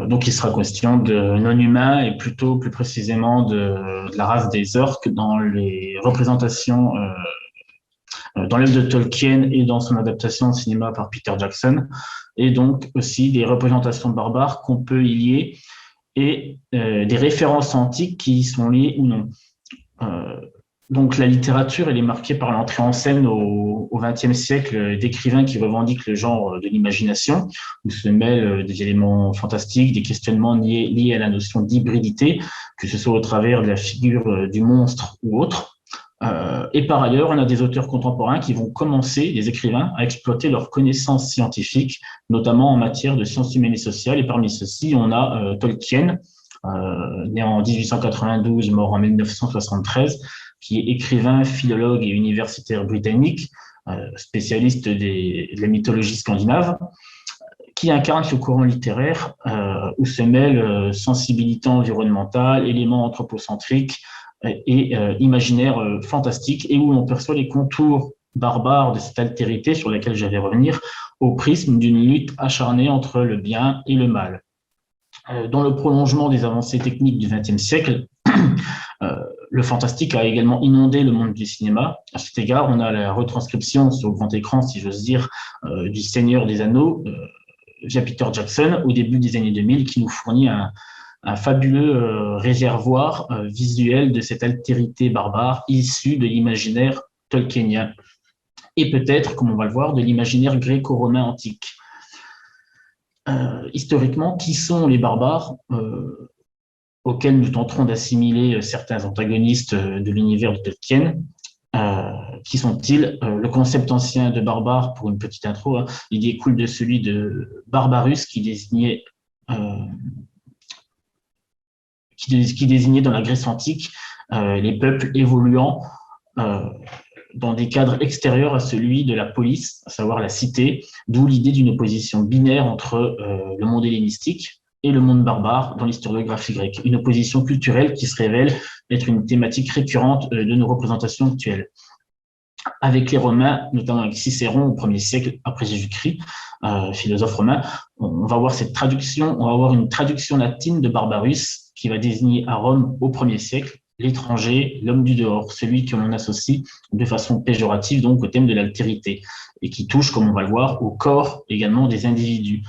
Donc, il sera question de non-humains et plutôt plus précisément de la race des orques dans les représentations, dans l'œuvre de Tolkien et dans son adaptation au cinéma par Peter Jackson, et donc aussi des représentations barbares qu'on peut y lier et des références antiques qui y sont liées ou non. Donc la littérature, elle est marquée par l'entrée en scène au XXe siècle d'écrivains qui revendiquent le genre de l'imagination, où se mêlent des éléments fantastiques, des questionnements liés à la notion d'hybridité, que ce soit au travers de la figure du monstre ou autre. Et par ailleurs, on a des auteurs contemporains qui vont commencer, des écrivains, à exploiter leurs connaissances scientifiques, notamment en matière de sciences humaines et sociales. Et parmi ceux-ci, on a Tolkien, né en 1892, mort en 1973, qui est écrivain, philologue et universitaire britannique, spécialiste de la mythologie scandinave, qui incarne ce courant littéraire où se mêlent sensibilité environnementale, éléments anthropocentriques et imaginaire fantastique, et où on perçoit les contours barbares de cette altérité sur laquelle je vais revenir au prisme d'une lutte acharnée entre le bien et le mal. Dans le prolongement des avancées techniques du XXe siècle, le fantastique a également inondé le monde du cinéma. À cet égard, on a la retranscription sur grand écran, si j'ose dire, du Seigneur des Anneaux via Peter Jackson au début des années 2000, qui nous fournit un fabuleux réservoir visuel de cette altérité barbare issue de l'imaginaire tolkienien et peut-être, comme on va le voir, de l'imaginaire gréco-romain antique. Historiquement, qui sont les barbares auxquels nous tenterons d'assimiler certains antagonistes de l'univers de Tolkien? Qui sont-ils? Le concept ancien de barbare, pour une petite intro, il découle de celui de Barbarus, qui désignait dans la Grèce antique les peuples évoluant dans des cadres extérieurs à celui de la polis, à savoir la cité, d'où l'idée d'une opposition binaire entre le monde hellénistique et le monde barbare dans l'historiographie grecque. Une opposition culturelle qui se révèle être une thématique récurrente de nos représentations actuelles. Avec les Romains, notamment avec Cicéron au 1er siècle après Jésus-Christ, philosophe romain, on va voir cette traduction, on va avoir une traduction latine de Barbarus qui va désigner à Rome au 1er siècle l'étranger, l'homme du dehors, celui que l'on associe de façon péjorative donc au thème de l'altérité et qui touche, comme on va le voir, au corps également des individus.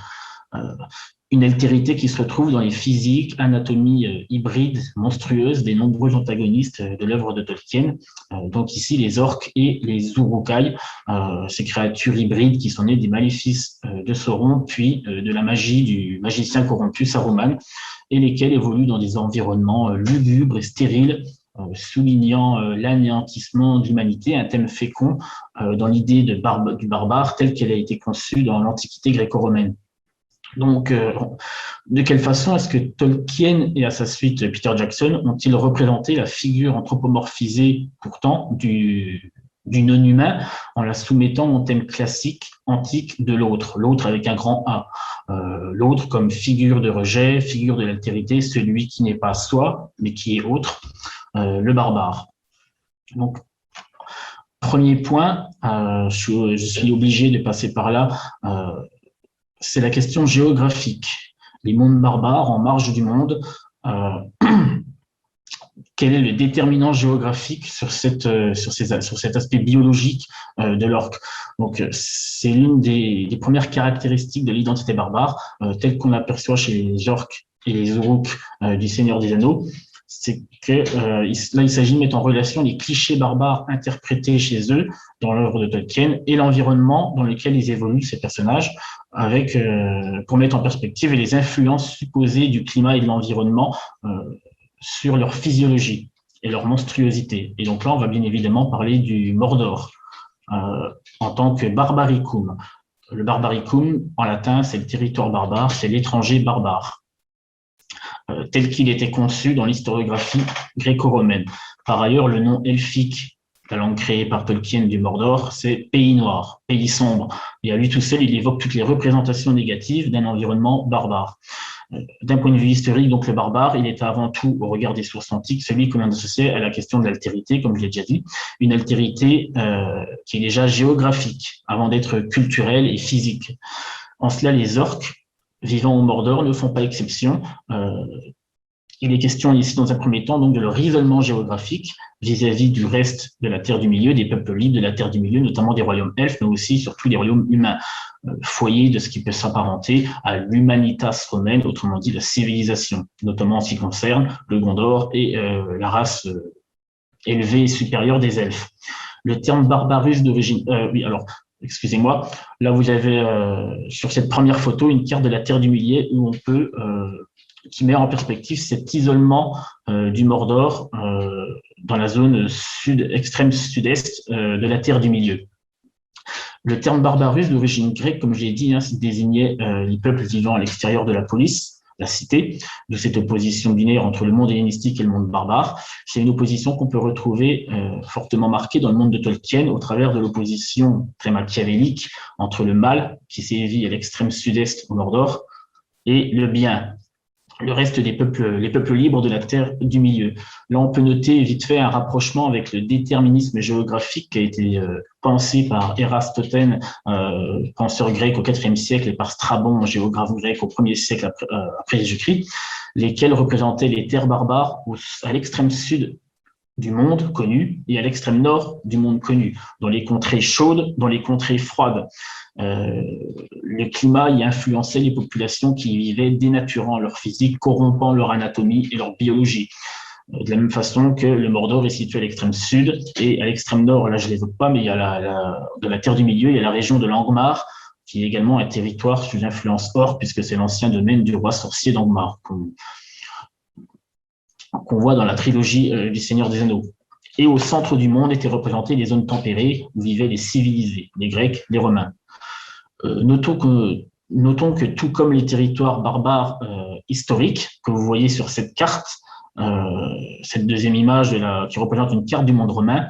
Une altérité qui se retrouve dans les physiques, anatomies hybrides, monstrueuses des nombreux antagonistes de l'œuvre de Tolkien. Donc ici, les orques et les Uruk-hai, ces créatures hybrides qui sont nées des maléfices de Sauron, puis de la magie du magicien corrompu Saruman, et lesquels évoluent dans des environnements lugubres et stériles, soulignant l'anéantissement de l'humanité, un thème fécond dans l'idée du barbare telle qu'elle a été conçue dans l'Antiquité gréco-romaine. Donc, de quelle façon est-ce que Tolkien et à sa suite Peter Jackson ont-ils représenté la figure anthropomorphisée pourtant du non-humain en la soumettant au thème classique, antique de l'autre, l'autre avec un grand A, l'autre comme figure de rejet, figure de l'altérité, celui qui n'est pas soi, mais qui est autre, le barbare. Donc, premier point, je suis obligé de passer par là, c'est la question géographique. Les mondes barbares en marge du monde, quel est le déterminant géographique sur cet aspect biologique de l'orque? Donc, c'est l'une des premières caractéristiques de l'identité barbare, telle qu'on l'aperçoit chez les orques et les Uruk du Seigneur des Anneaux. C'est que là, il s'agit de mettre en relation les clichés barbares interprétés chez eux dans l'œuvre de Tolkien et l'environnement dans lequel ils évoluent, ces personnages, avec pour mettre en perspective les influences supposées du climat et de l'environnement sur leur physiologie et leur monstruosité. Et donc là, on va bien évidemment parler du Mordor en tant que barbaricum. Le barbaricum, en latin, c'est le territoire barbare, c'est l'étranger barbare, tel qu'il était conçu dans l'historiographie gréco-romaine. Par ailleurs, le nom elfique, la langue créée par Tolkien du Mordor, c'est pays noir, pays sombre. Et à lui tout seul, il évoque toutes les représentations négatives d'un environnement barbare. D'un point de vue historique, donc le barbare, il est avant tout, au regard des sources antiques, celui que l'on associait à la question de l'altérité, comme je l'ai déjà dit, une altérité qui est déjà géographique, avant d'être culturelle et physique. En cela, les orques vivant au Mordor ne font pas exception. Il est question ici, dans un premier temps, donc de leur isolement géographique vis-à-vis du reste de la Terre du Milieu, des peuples libres de la Terre du Milieu, notamment des royaumes elfes, mais aussi surtout des royaumes humains, foyer de ce qui peut s'apparenter à l'humanitas romaine, autrement dit la civilisation, notamment en ce qui concerne le Gondor et la race élevée et supérieure des elfes. Le terme barbarus d'origine... oui, alors, excusez-moi, là vous avez sur cette première photo une carte de la Terre du Milieu où on peut... qui met en perspective cet isolement du Mordor dans la zone extrême sud-est de la Terre du Milieu. Le terme barbarus d'origine grecque, comme je l'ai dit, désignait les peuples vivant à l'extérieur de la police, la cité, de cette opposition binaire entre le monde hellénistique et le monde barbare. C'est une opposition qu'on peut retrouver fortement marquée dans le monde de Tolkien au travers de l'opposition très machiavélique entre le mal, qui sévit à l'extrême sud-est au Mordor, et le bien, le reste des peuples, les peuples libres de la Terre du Milieu. Là, on peut noter vite fait un rapprochement avec le déterminisme géographique qui a été pensé par Érastotène, penseur grec au IVe siècle, et par Strabon, géographe grec au 1er siècle après Jésus-Christ, lesquels représentaient les terres barbares à l'extrême sud du monde connu et à l'extrême nord du monde connu, dans les contrées chaudes, dans les contrées froides. Le climat y influençait les populations qui y vivaient, dénaturant leur physique, corrompant leur anatomie et leur biologie. De la même façon que le Mordor est situé à l'extrême sud et à l'extrême nord, là je ne l'évoque pas, mais il y a de la Terre du Milieu, il y a la région de Langmar, qui est également un territoire sous influence orque, puisque c'est l'ancien domaine du roi sorcier d'Angmar, qu'on voit dans la trilogie du Seigneur des Anneaux. Et au centre du monde étaient représentées les zones tempérées où vivaient les civilisés, les Grecs, les Romains. Notons que tout comme les territoires barbares historiques que vous voyez sur cette carte, cette deuxième image qui représente une carte du monde romain,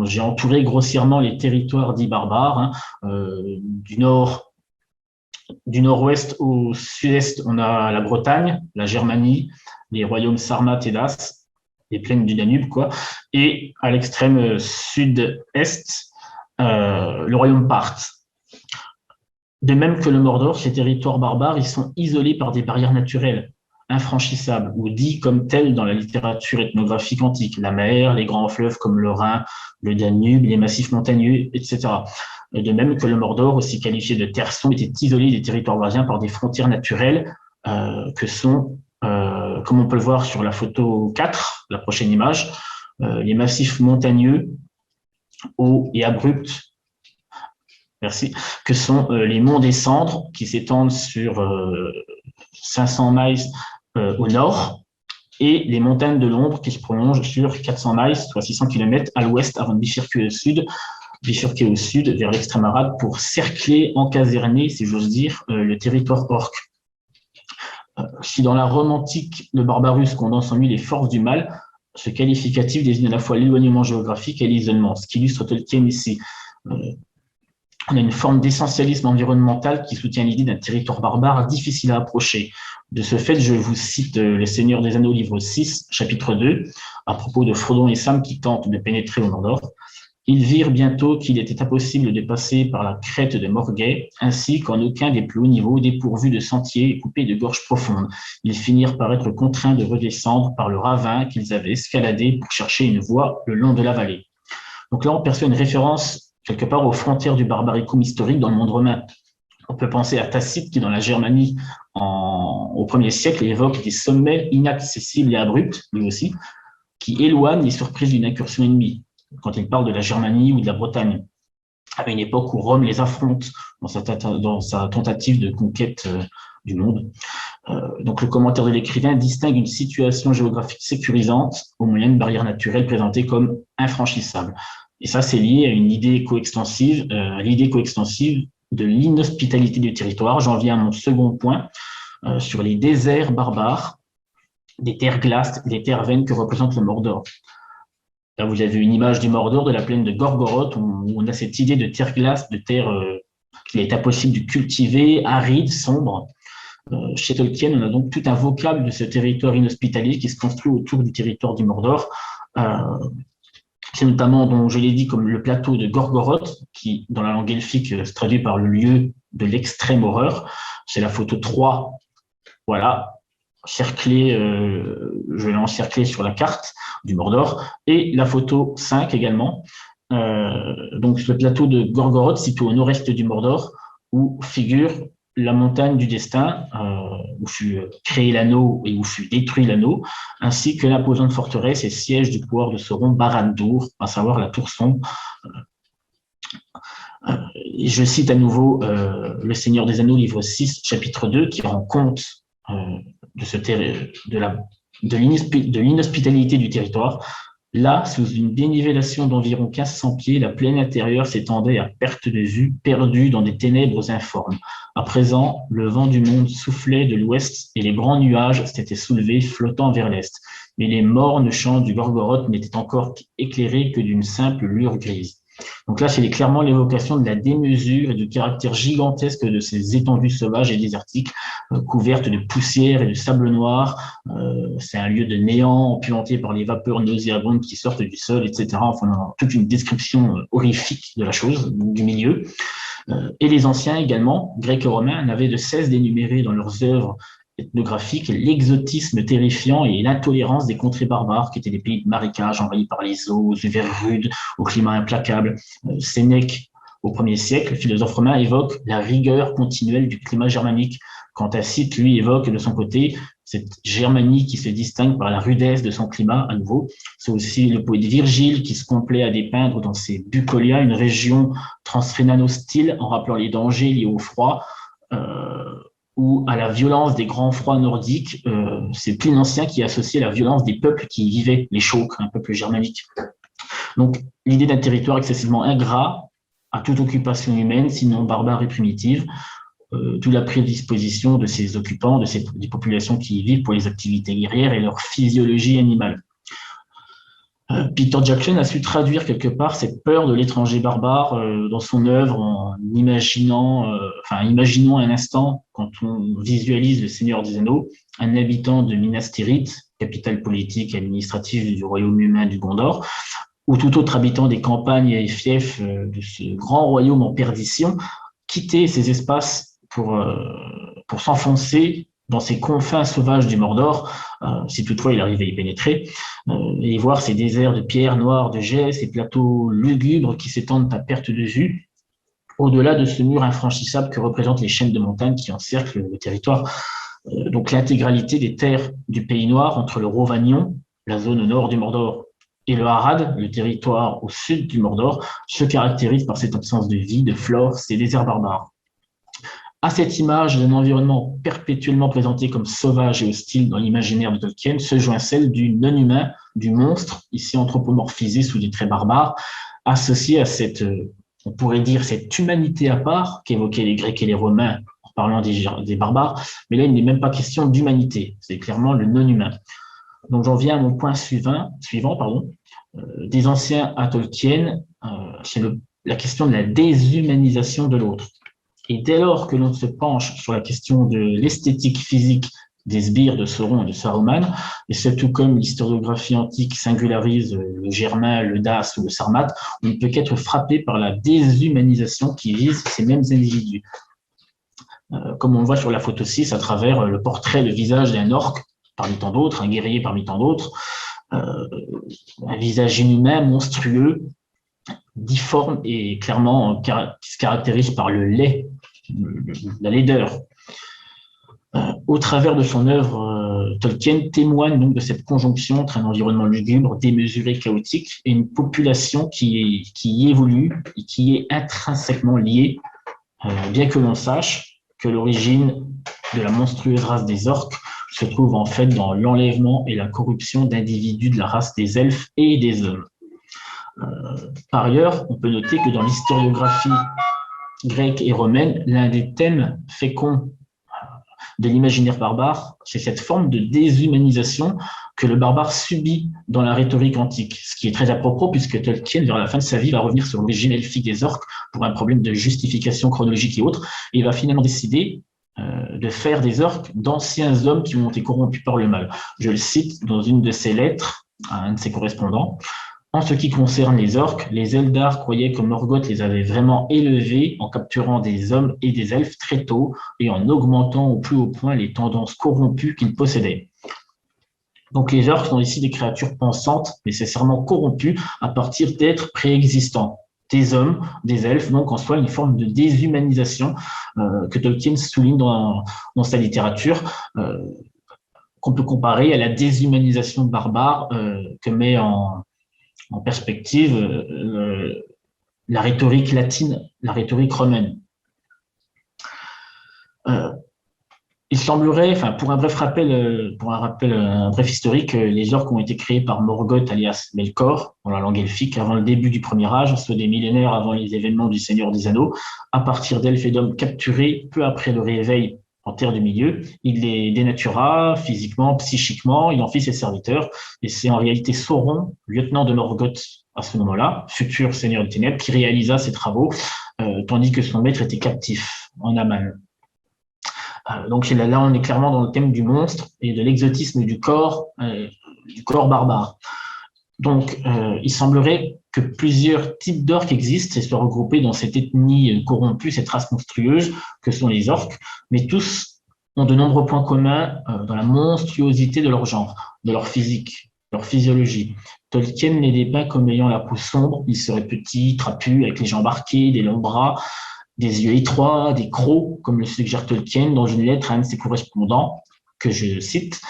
j'ai entouré grossièrement les territoires dits barbares, du nord-ouest au sud-est, on a la Bretagne, la Germanie, les royaumes Sarmates et Daces, les plaines du Danube, quoi, et à l'extrême sud-est, le royaume Parthe. De même que le Mordor, ces territoires barbares, ils sont isolés par des barrières naturelles, infranchissables, ou dits comme tels dans la littérature ethnographique antique, la mer, les grands fleuves comme le Rhin, le Danube, les massifs montagneux, etc. De même que le Mordor, aussi qualifié de terre sombre, était isolé des territoires voisins par des frontières naturelles que sont, comme on peut le voir sur la photo 4, la prochaine image, les massifs montagneux hauts et abrupts, merci, que sont les monts des Cendres qui s'étendent sur 500 miles au nord et les montagnes de l'Ombre qui se prolongent sur 400 miles, soit 600 km à l'ouest avant de bifurquer au sud vers l'extrême arabe pour cercler, encaserner, si j'ose dire, le territoire orque. Si dans la Rome antique, le barbarus condense en lui les forces du mal, ce qualificatif désigne à la fois l'éloignement géographique et l'isolement, ce qui illustre Tolkien ici. On a une forme d'essentialisme environnemental qui soutient l'idée d'un territoire barbare difficile à approcher. De ce fait, je vous cite Les Seigneurs des Anneaux, livre 6, chapitre 2, à propos de Frodon et Sam qui tentent de pénétrer au Mordor. Ils virent bientôt qu'il était impossible de passer par la crête de Morgay, ainsi qu'en aucun des plus hauts niveaux dépourvus de sentiers et coupés de gorges profondes. Ils finirent par être contraints de redescendre par le ravin qu'ils avaient escaladé pour chercher une voie le long de la vallée. Donc là, on perçoit une référence quelque part aux frontières du barbaricum historique dans le monde romain. On peut penser à Tacite qui, dans la Germanie, au 1er siècle, évoque des sommets inaccessibles et abrupts, lui aussi, qui éloignent les surprises d'une incursion ennemie, quand il parle de la Germanie ou de la Bretagne, à une époque où Rome les affronte dans sa tentative de conquête du monde. Donc le commentaire de l'écrivain distingue une situation géographique sécurisante au moyen de barrières naturelles présentées comme infranchissables. Et ça, c'est lié à une idée coextensive, de l'inhospitalité du territoire. J'en viens à mon second point sur les déserts barbares, des terres glaces, des terres vaines que représente le Mordor. Là, vous avez une image du Mordor, de la plaine de Gorgoroth, où on a cette idée de terre glace, de terre qu'il est impossible de cultiver, aride, sombre. Chez Tolkien, on a donc tout un vocable de ce territoire inhospitalier qui se construit autour du territoire du Mordor. C'est notamment, dont je l'ai dit, comme le plateau de Gorgoroth, qui, dans la langue elfique, se traduit par le lieu de l'extrême horreur. C'est la photo 3, voilà, cerclée, je l'ai encerclée sur la carte du Mordor, et la photo 5 également. Donc ce plateau de Gorgoroth, situé au nord-est du Mordor, où figure la montagne du destin, où fut créé l'anneau et où fut détruit l'anneau, ainsi que l'imposante forteresse et siège du pouvoir de Sauron, Barad-dûr, à savoir la tour sombre. Je cite à nouveau Le Seigneur des Anneaux, livre 6, chapitre 2, qui rend compte de l'inhospitalité du territoire. Là, sous une dénivellation d'environ 1500 pieds, la plaine intérieure s'étendait à perte de vue, perdue dans des ténèbres informes. À présent, le vent du monde soufflait de l'ouest et les grands nuages s'étaient soulevés, flottant vers l'est. Mais les mornes champs du Gorgoroth n'étaient encore éclairés que d'une simple lueur grise. Donc là, c'est clairement l'évocation de la démesure et du caractère gigantesque de ces étendues sauvages et désertiques, couvertes de poussière et de sable noir. C'est un lieu de néant, empuanté par les vapeurs nauséabondes qui sortent du sol, etc. Enfin, toute une description horrifique de la chose, du milieu. Et les anciens également, grecs et romains, n'avaient de cesse d'énumérer dans leurs œuvres ethnographique, l'exotisme terrifiant et l'intolérance des contrées barbares, qui étaient des pays de marécages envahis par les eaux, aux hivers rudes, au climat implacable. Sénèque, au 1er siècle, le philosophe romain, évoque la rigueur continuelle du climat germanique, quand Tacite, lui, évoque de son côté cette Germanie qui se distingue par la rudesse de son climat à nouveau. C'est aussi le poète Virgile qui se complaît à dépeindre dans ses Bucolia une région transrhénane hostile en rappelant les dangers liés au froid, ou à la violence des grands froids nordiques. C'est Pline l'Ancien qui associait la violence des peuples qui y vivaient, les Chauques, un peuple germanique. Donc, l'idée d'un territoire excessivement ingrat à toute occupation humaine, sinon barbare et primitive, d'où la prédisposition de ces occupants, des populations qui y vivent pour les activités guerrières et leur physiologie animale. Peter Jackson a su traduire quelque part cette peur de l'étranger barbare dans son œuvre en imaginons un instant, quand on visualise le Seigneur des Anneaux, un habitant de Minas Tirith, capitale politique et administrative du royaume humain du Gondor, ou tout autre habitant des campagnes et fiefs de ce grand royaume en perdition, quitter ces espaces pour s'enfoncer dans ces confins sauvages du Mordor, si toutefois il arrivait à y pénétrer, et voir ces déserts de pierres noires, de jais, ces plateaux lugubres qui s'étendent à perte de vue, au-delà de ce mur infranchissable que représentent les chaînes de montagnes qui encerclent le territoire. Donc l'intégralité des terres du Pays Noir, entre le Rhovanion, la zone au nord du Mordor, et le Harad, le territoire au sud du Mordor, se caractérise par cette absence de vie, de flore, ces déserts barbares. À cette image d'un environnement perpétuellement présenté comme sauvage et hostile dans l'imaginaire de Tolkien se joint celle du non-humain, du monstre, ici anthropomorphisé sous des traits barbares, associé à cette, on pourrait dire, cette humanité à part qu'évoquaient les Grecs et les Romains en parlant des barbares, mais là il n'est même pas question d'humanité, c'est clairement le non-humain. Donc j'en viens à mon point suivant, des anciens à Tolkien, c'est la question de la déshumanisation de l'autre. Et dès lors que l'on se penche sur la question de l'esthétique physique des sbires de Sauron et de Saruman, et c'est tout comme l'historiographie antique singularise le Germain, le Dace ou le Sarmat, on ne peut qu'être frappé par la déshumanisation qui vise ces mêmes individus. Comme on le voit sur la photo 6, à travers le portrait, le visage d'un orc, parmi tant d'autres, un guerrier parmi tant d'autres, un visage inhumain, monstrueux, difforme et clairement qui se caractérise par le lait, la laideur. Au travers de son œuvre, Tolkien témoigne donc de cette conjonction entre un environnement lugubre, démesuré, chaotique, et une population qui évolue et qui est intrinsèquement liée, bien que l'on sache que l'origine de la monstrueuse race des orques se trouve en fait dans l'enlèvement et la corruption d'individus de la race des elfes et des hommes. Par ailleurs, on peut noter que dans l'historiographie grecque et romaine, l'un des thèmes féconds de l'imaginaire barbare, c'est cette forme de déshumanisation que le barbare subit dans la rhétorique antique, ce qui est très à propos puisque Tolkien, vers la fin de sa vie, va revenir sur l'origine elfique des orques pour un problème de justification chronologique et autres, et il va finalement décider de faire des orques d'anciens hommes qui ont été corrompus par le mal. Je le cite dans une de ses lettres à un de ses correspondants. En ce qui concerne les orques, les Eldar croyaient que Morgoth les avait vraiment élevés en capturant des hommes et des elfes très tôt et en augmentant au plus haut point les tendances corrompues qu'ils possédaient. Donc les orques sont ici des créatures pensantes, nécessairement corrompues à partir d'êtres préexistants, des hommes, des elfes, donc en soi une forme de déshumanisation que Tolkien souligne dans sa littérature, qu'on peut comparer à la déshumanisation barbare que met en perspective la rhétorique latine, la rhétorique romaine. Il semblerait, enfin, pour un bref historique, les orques ont été créés par Morgoth alias Melkor, dans la langue elfique, avant le début du Premier Âge, soit des millénaires avant les événements du Seigneur des Anneaux, à partir d'elfes et d'hommes capturés peu après le réveil en Terre du Milieu. Il les dénatura physiquement, psychiquement, il en fit ses serviteurs, et c'est en réalité Sauron, lieutenant de Morgoth à ce moment-là, futur Seigneur des Ténèbres, qui réalisa ses travaux, tandis que son maître était captif en Aman. Donc là, on est clairement dans le thème du monstre et de l'exotisme du corps barbare. Donc, il semblerait que plusieurs types d'orques existent et soient regroupés dans cette ethnie corrompue, cette race monstrueuse que sont les orques, mais tous ont de nombreux points communs dans la monstruosité de leur genre, de leur physique, de leur physiologie. Tolkien les dépeint comme ayant la peau sombre, ils seraient petits, trapus, avec les jambes arquées, des longs bras, des yeux étroits, des crocs, comme le suggère Tolkien dans une lettre à un de ses correspondants, que je cite.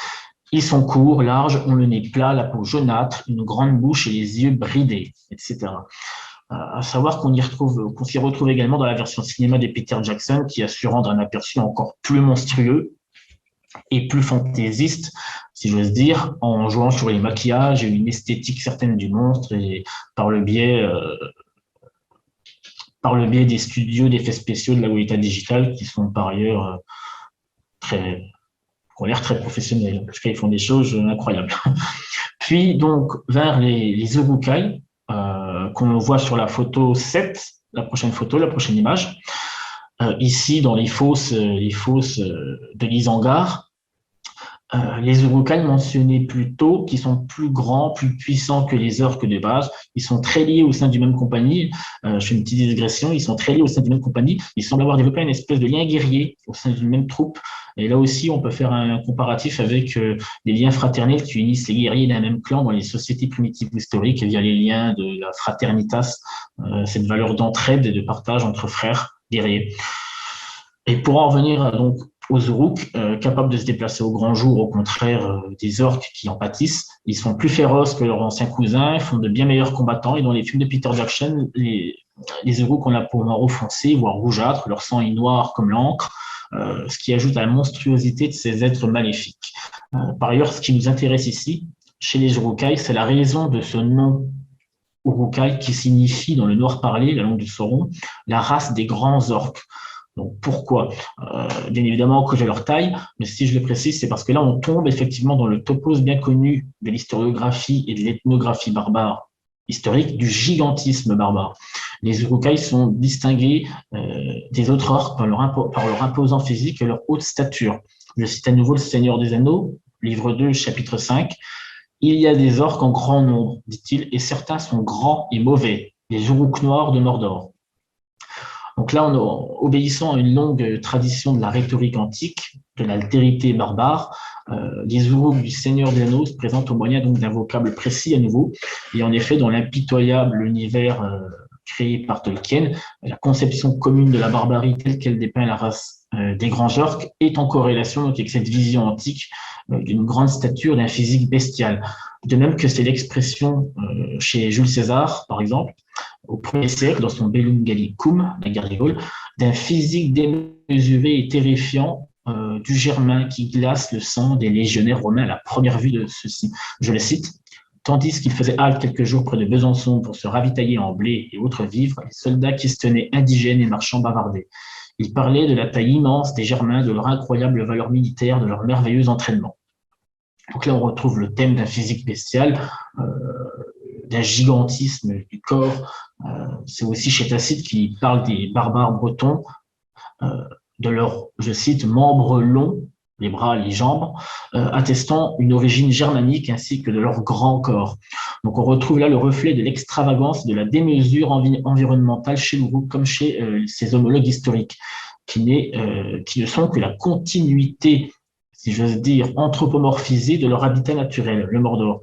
Ils sont courts, larges, ont le nez plat, la peau jaunâtre, une grande bouche et les yeux bridés, etc. À savoir qu'on s'y retrouve également dans la version cinéma de Peter Jackson, qui a su rendre un aperçu encore plus monstrueux et plus fantaisiste, si j'ose dire, en jouant sur les maquillages et une esthétique certaine du monstre et par le biais des studios d'effets spéciaux de la Weta Digital, qui sont par ailleurs ont l'air très professionnels, parce qu'ils font des choses incroyables. Puis, donc, vers les Uruk-hai, qu'on voit sur la photo 7, la prochaine image, ici, dans les fosses de l'Isengard, les Uruk-hai mentionnés plus tôt, qui sont plus grands, plus puissants que les orques de base, ils sont très liés au sein d'une même compagnie. Je fais une petite digression, ils sont très liés au sein d'une même compagnie. Ils semblent avoir développé une espèce de lien guerrier au sein d'une même troupe. Et là aussi, on peut faire un comparatif avec les liens fraternels qui unissent les guerriers d'un même clan dans les sociétés primitives historiques via les liens de la fraternitas, cette valeur d'entraide et de partage entre frères guerriers. Et pour en revenir donc aux Uruk, capables de se déplacer au grand jour, au contraire des orques qui en pâtissent. Ils sont plus féroces que leurs anciens cousins, font de bien meilleurs combattants. Et dans les films de Peter Jackson, les Uruk ont la peau marron foncée, voire rougeâtre. Leur sang est noir comme l'encre, ce qui ajoute à la monstruosité de ces êtres maléfiques. Par ailleurs, ce qui nous intéresse ici, chez les Uruk-hai, c'est la raison de ce nom Uruk-hai qui signifie, dans le noir parlé, la langue du Sauron, la race des grands orques. Donc pourquoi bien évidemment que j'ai leur taille, mais si je le précise, c'est parce que là on tombe effectivement dans le topos bien connu de l'historiographie et de l'ethnographie barbare historique du gigantisme barbare. Les Uruk-hai sont distingués des autres orques par leur imposant physique et leur haute stature. Je cite à nouveau le Seigneur des Anneaux, livre 2, chapitre 5. Il y a des orques en grand nombre, dit-il, et certains sont grands et mauvais, les Uruk noirs de Mordor. Donc là, obéissant à une longue tradition de la rhétorique antique, de l'altérité barbare, les Uruk du Seigneur des Anneaux se présentent au moyen donc d'un vocable précis à nouveau. Et en effet, dans l'impitoyable univers créé par Tolkien, la conception commune de la barbarie telle qu'elle dépeint la race des grands orques est en corrélation donc, avec cette vision antique d'une grande stature, d'un physique bestial. De même que c'est l'expression chez Jules César, par exemple, au 1er siècle, dans son Bellum Gallicum, la guerre des Gaules, d'un physique démesuré et terrifiant du Germain qui glace le sang des légionnaires romains à la première vue de ceux-ci. Je le cite. Tandis qu'il faisait halte quelques jours près de Besançon pour se ravitailler en blé et autres vivres, les soldats qui se tenaient indigènes et marchands bavardaient. Ils parlaient de la taille immense des Germains, de leur incroyable valeur militaire, de leur merveilleux entraînement. Donc là, on retrouve le thème d'un physique bestial, d'un gigantisme du corps. C'est aussi chez Tacite qui parle des barbares bretons, de leurs, je cite, membres longs, les bras, les jambes, attestant une origine germanique ainsi que de leur grand corps. Donc on retrouve là le reflet de l'extravagance, de la démesure environnementale chez l'Uruk comme chez ses homologues historiques, qui ne sont que la continuité, si j'ose dire, anthropomorphisée de leur habitat naturel, le Mordor.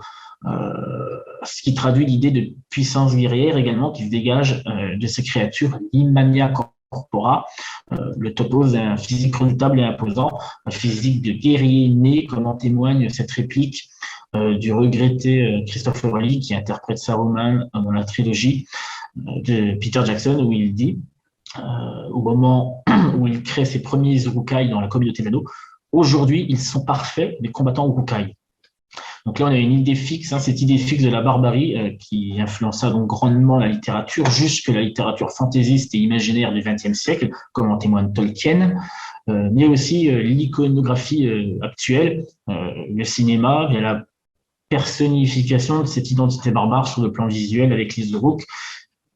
Ce qui traduit l'idée de puissance guerrière également qui se dégage de ces créatures, l'immania corpora, le topos d'un physique redoutable et imposant, un physique de guerrier né, comme en témoigne cette réplique du regretté Christopher Lee qui interprète Saruman dans la trilogie de Peter Jackson, où il dit, au moment où il crée ses premiers Urukai dans la communauté d'Anneaux, aujourd'hui ils sont parfaits, les combattants Urukai. Donc là, on a une idée fixe, cette idée fixe de la barbarie qui influença donc grandement la littérature, jusque la littérature fantaisiste et imaginaire du XXe siècle, comme en témoigne Tolkien, mais aussi l'iconographie actuelle, le cinéma, via la personnification de cette identité barbare sur le plan visuel avec les Uruk,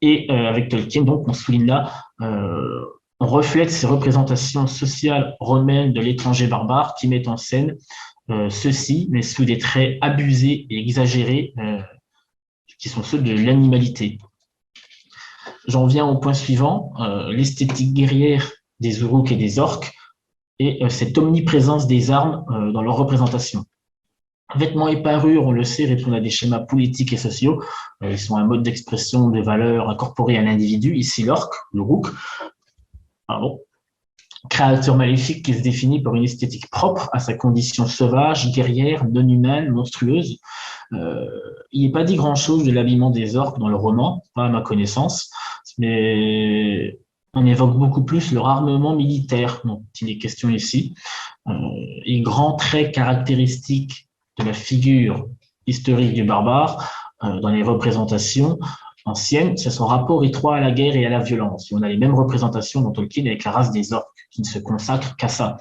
et avec Tolkien, donc on souligne là, on reflète ces représentations sociales romaines de l'étranger barbare qui mettent en scène ceux-ci, mais sous des traits abusés et exagérés, qui sont ceux de l'animalité. J'en viens au point suivant, l'esthétique guerrière des Uruk et des orques, et cette omniprésence des armes dans leur représentation. Vêtements et parures, on le sait, répondent à des schémas politiques et sociaux. Ils sont un mode d'expression des valeurs incorporées à l'individu, ici l'orque, l'Uruk. Créature maléfique qui se définit par une esthétique propre à sa condition sauvage, guerrière, non humaine, monstrueuse. Il n'est pas dit grand-chose de l'habillement des orques dans le roman, pas à ma connaissance, mais on évoque beaucoup plus leur armement militaire, dont il est question ici. Les grands traits caractéristiques de la figure historique du barbare dans les représentations anciennes, c'est son rapport étroit à la guerre et à la violence. Et on a les mêmes représentations dans Tolkien avec la race des orques, qui ne se consacre qu'à ça.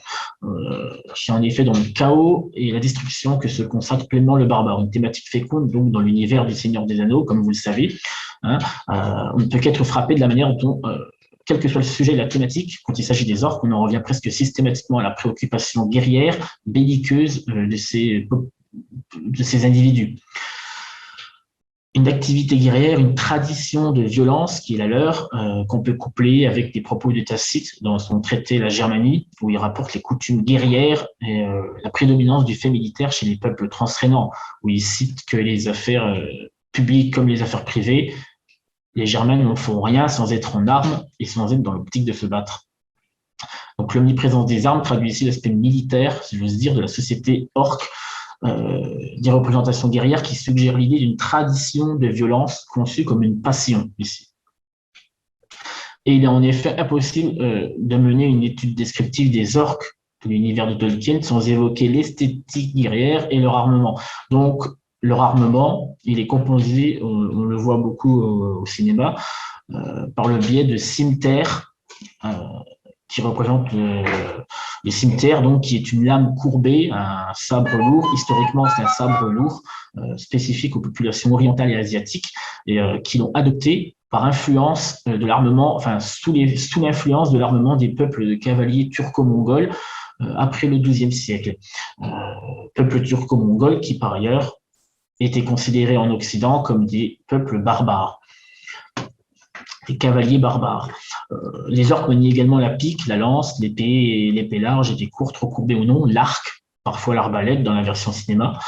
C'est en effet dans le chaos et la destruction que se consacre pleinement le barbare, une thématique féconde donc dans l'univers du Seigneur des Anneaux, comme vous le savez. On ne peut qu'être frappé de la manière dont, quel que soit le sujet et la thématique, quand il s'agit des orques, on en revient presque systématiquement à la préoccupation guerrière, belliqueuse de ces individus. Une activité guerrière, une tradition de violence qui est la leur, qu'on peut coupler avec des propos de Tacite dans son traité La Germanie, où il rapporte les coutumes guerrières et la prédominance du fait militaire chez les peuples transrénants, où il cite que les affaires publiques comme les affaires privées, les Germains ne font rien sans être en armes et sans être dans l'optique de se battre. Donc l'omniprésence des armes traduit ici l'aspect militaire, si j'ose dire, de la société orque, des représentations guerrières qui suggèrent l'idée d'une tradition de violence conçue comme une passion ici. Et il est en effet impossible de mener une étude descriptive des orques de l'univers de Tolkien sans évoquer l'esthétique guerrière et leur armement. Donc, leur armement, il est composé, on le voit beaucoup au cinéma, par le biais de cimetères qui représente les cimetères, donc qui est une lame courbée, un sabre lourd. Historiquement, c'est un sabre lourd spécifique aux populations orientales et asiatiques, et qui l'ont adopté par influence de l'armement, enfin sous l'influence de l'armement des peuples de cavaliers turco-mongols après le XIIe siècle. Peuples turco-mongols qui, par ailleurs, étaient considérés en Occident comme des peuples barbares, des cavaliers barbares. Les orques manient également la pique, la lance, l'épée large, était courte, recourbée ou non, l'arc, parfois l'arbalète dans la version cinéma,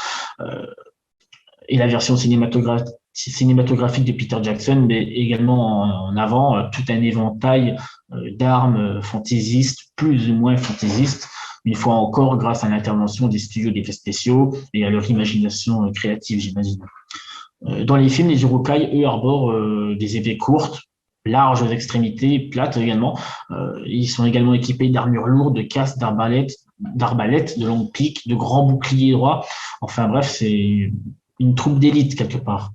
et la version cinématographique de Peter Jackson, mais également en avant tout un éventail d'armes fantaisistes, plus ou moins fantaisistes, une fois encore grâce à l'intervention des studios d'effets spéciaux et à leur imagination créative, j'imagine. Dans les films, les Urukai, eux, arborent des épées courtes, larges aux extrémités, plates également. Ils sont également équipés d'armures lourdes, de casques, d'arbalètes, de longues piques, de grands boucliers droits. Enfin bref, c'est une troupe d'élite quelque part.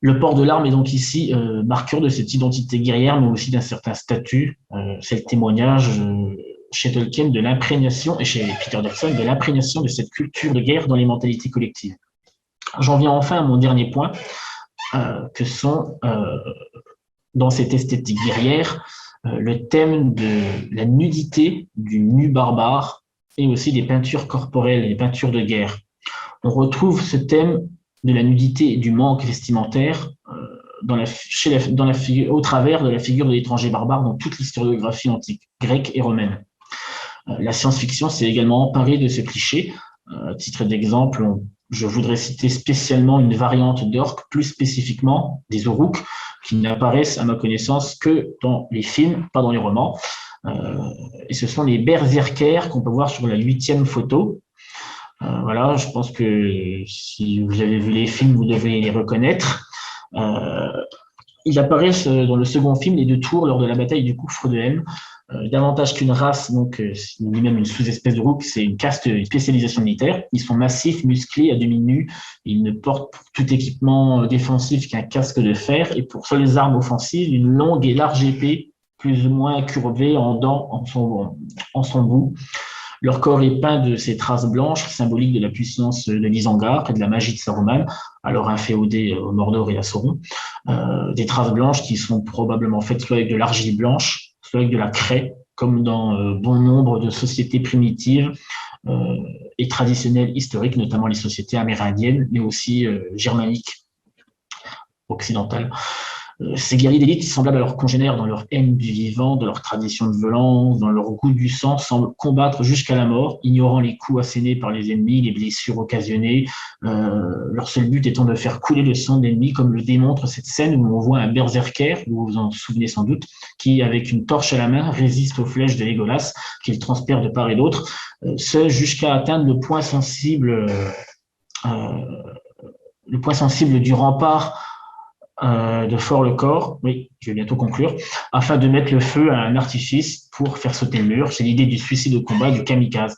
Le port de l'arme est donc ici marqueur de cette identité guerrière, mais aussi d'un certain statut. C'est le témoignage chez Tolkien de l'imprégnation, et chez Peter Jackson, de l'imprégnation de cette culture de guerre dans les mentalités collectives. J'en viens enfin à mon dernier point, que sont, dans cette esthétique guerrière, le thème de la nudité, du nu barbare, et aussi des peintures corporelles, des peintures de guerre. On retrouve ce thème de la nudité et du manque vestimentaire au travers de la figure de l'étranger barbare dans toute l'historiographie antique, grecque et romaine. La science-fiction s'est également emparée de ce cliché. À titre d'exemple, je voudrais citer spécialement une variante d'orques, plus spécifiquement des Uruk, qui n'apparaissent à ma connaissance que dans les films, pas dans les romans. Et ce sont les berserkers qu'on peut voir sur la 8e photo. Voilà, je pense que si vous avez vu les films, vous devez les reconnaître. Ils apparaissent dans le second film, les 2 tours, lors de la bataille du gouffre de Helm. Davantage qu'une race, donc ni même une sous-espèce de Uruk, c'est une caste, une spécialisation militaire. Ils sont massifs, musclés, à demi-nus. Ils ne portent pour tout équipement défensif qu'un casque de fer et pour seules armes offensives, une longue et large épée, plus ou moins curvée en dents en son bout. Leur corps est peint de ces traces blanches, symboliques de la puissance de l'Isengard et de la magie de Saruman, alors inféodé au Mordor et à Sauron. Des traces blanches qui sont probablement faites soit avec de l'argile blanche, soit avec de la craie, comme dans bon nombre de sociétés primitives et traditionnelles historiques, notamment les sociétés amérindiennes, mais aussi germaniques, occidentales. Ces guerriers d'élite, semblables à leurs congénères dans leur haine du vivant, dans leur tradition de violence, dans leur goût du sang, semblent combattre jusqu'à la mort, ignorant les coups assénés par les ennemis, les blessures occasionnées, leur seul but étant de faire couler le sang de l'ennemi, comme le démontre cette scène où on voit un berserker, vous vous en souvenez sans doute, qui, avec une torche à la main, résiste aux flèches de Legolas, qu'il transperce de part et d'autre, ce jusqu'à atteindre le point sensible du rempart de Fort-le-Corps, oui, je vais bientôt conclure, afin de mettre le feu à un artifice pour faire sauter le mur. C'est l'idée du suicide au combat, du kamikaze.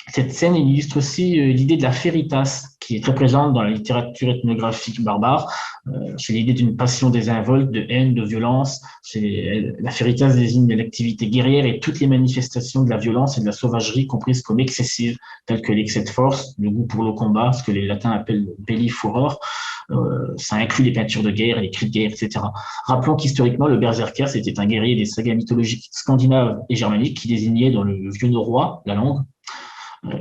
Cette scène illustre aussi l'idée de la féritas, qui est très présente dans la littérature ethnographique barbare. C'est l'idée d'une passion désinvolte, de haine, de violence. La féritas désigne l'activité guerrière et toutes les manifestations de la violence et de la sauvagerie comprises comme excessives, telles que l'excès de force, le goût pour le combat, ce que les latins appellent belli furor. Ça inclut les peintures de guerre, les cris de guerre, etc. Rappelons qu'historiquement, le berserker, c'était un guerrier des sagas mythologiques scandinaves et germaniques qui désignait dans le vieux norrois, la langue,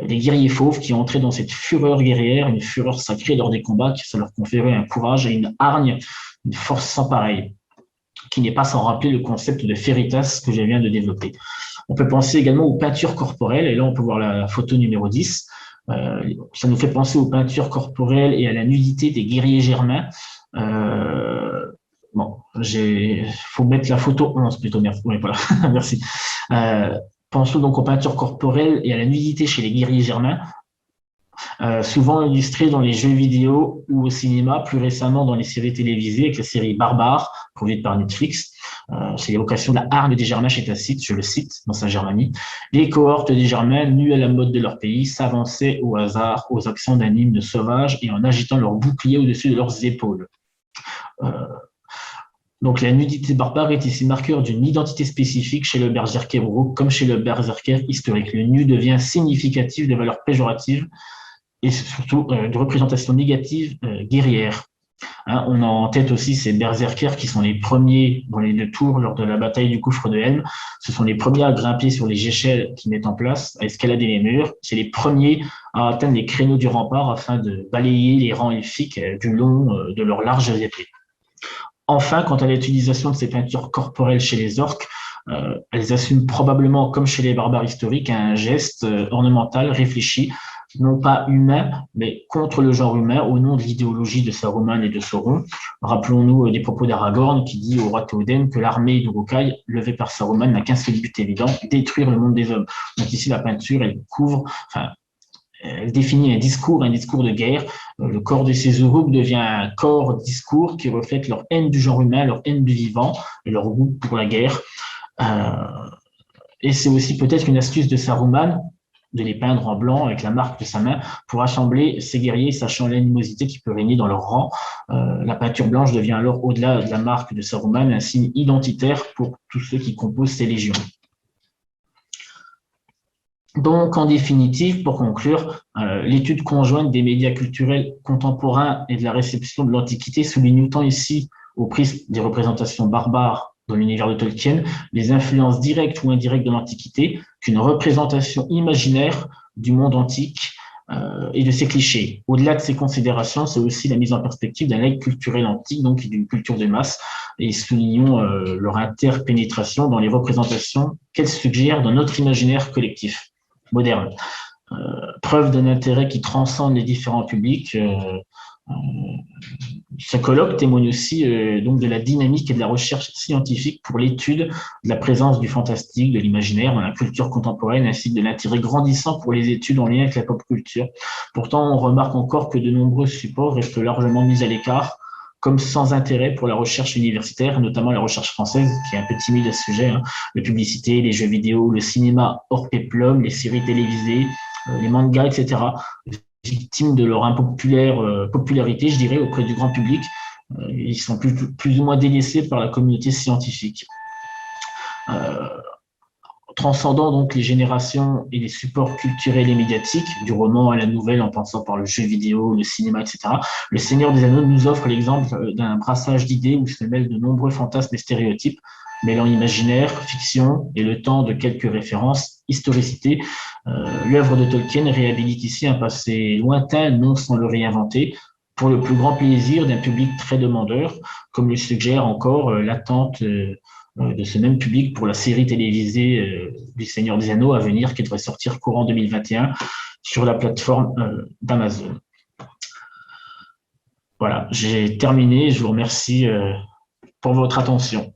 les guerriers fauves qui entraient dans cette fureur guerrière, une fureur sacrée lors des combats, ça leur conférait un courage et une hargne, une force sans pareille, qui n'est pas sans rappeler le concept de féritas que je viens de développer. On peut penser également aux peintures corporelles, et là on peut voir la photo numéro 10. Ça nous fait penser aux peintures corporelles et à la nudité des guerriers germains. Bon, faut mettre la photo 11 plutôt, merci. Oui, voilà, merci. Pensons donc aux peintures corporelles et à la nudité chez les guerriers germains, souvent illustrées dans les jeux vidéo ou au cinéma, plus récemment dans les séries télévisées avec la série Barbare, produite par Netflix. C'est l'évocation de la hargne des Germains chez Tacite, je le cite dans sa Germanie. Les cohortes des Germains, nus à la mode de leur pays, s'avançaient au hasard aux accents d'un hymne sauvage et en agitant leurs boucliers au-dessus de leurs épaules. Donc la nudité barbare est ici marqueur d'une identité spécifique chez le berserker Uruk comme chez le berserker historique. Le nu devient significatif de valeurs péjoratives et surtout de représentations négatives guerrières. Hein, on a en tête aussi ces berserkers qui sont les premiers dans les 2 tours lors de la bataille du gouffre de Helm. Ce sont les premiers à grimper sur les échelles qu'ils mettent en place, à escalader les murs. C'est les premiers à atteindre les créneaux du rempart afin de balayer les rangs elfiques du long de leurs larges épées. Enfin, quant à l'utilisation de ces peintures corporelles chez les orques, elles assument probablement, comme chez les barbares historiques, un geste ornemental réfléchi, non pas humain, mais contre le genre humain, au nom de l'idéologie de Saruman et de Sauron. Rappelons-nous des propos d'Aragorn qui dit au roi Théoden que l'armée d'Uruk-hai, levée par Saruman, n'a qu'un seul but évident, détruire le monde des hommes. Donc ici, la peinture, elle définit un discours de guerre. Le corps de ces Uruk devient un corps discours qui reflète leur haine du genre humain, leur haine du vivant et leur goût pour la guerre. Et c'est aussi peut-être une astuce de Saruman de les peindre en blanc avec la marque de sa main pour assembler ces guerriers, sachant l'animosité qui peut régner dans leur rang. La peinture blanche devient alors, au-delà de la marque de Saruman, un signe identitaire pour tous ceux qui composent ces légions. Donc, en définitive, pour conclure, l'étude conjointe des médias culturels contemporains et de la réception de l'Antiquité souligne autant ici, au prisme des représentations barbares dans l'univers de Tolkien, les influences directes ou indirectes de l'Antiquité, qu'une représentation imaginaire du monde antique et de ses clichés. Au-delà de ces considérations, c'est aussi la mise en perspective d'un legs culturel antique, donc d'une culture de masse, et soulignons leur interpénétration dans les représentations qu'elles suggèrent dans notre imaginaire collectif moderne. Preuve d'un intérêt qui transcende les différents publics. Ce colloque témoigne aussi donc de la dynamique et de la recherche scientifique pour l'étude de la présence du fantastique, de l'imaginaire dans la culture contemporaine, ainsi que de l'intérêt grandissant pour les études en lien avec la pop culture. Pourtant, on remarque encore que de nombreux supports restent largement mis à l'écart, comme sans intérêt pour la recherche universitaire, notamment la recherche française, qui est un peu timide à ce sujet. La publicité, les jeux vidéo, le cinéma hors péplum, les séries télévisées, les mangas, etc., victimes de leur popularité, je dirais, auprès du grand public. Ils sont plus ou moins délaissés par la communauté scientifique. Transcendant donc les générations et les supports culturels et médiatiques, du roman à la nouvelle en passant par le jeu vidéo, le cinéma, etc., Le Seigneur des Anneaux nous offre l'exemple d'un brassage d'idées où se mêlent de nombreux fantasmes et stéréotypes, mêlant imaginaire, fiction et le temps de quelques références, historicité. L'œuvre de Tolkien réhabilite ici un passé lointain, non sans le réinventer, pour le plus grand plaisir d'un public très demandeur, comme le suggère encore l'attente de ce même public pour la série télévisée du Seigneur des Anneaux à venir qui devrait sortir courant 2021 sur la plateforme d'Amazon. Voilà, j'ai terminé. Je vous remercie pour votre attention.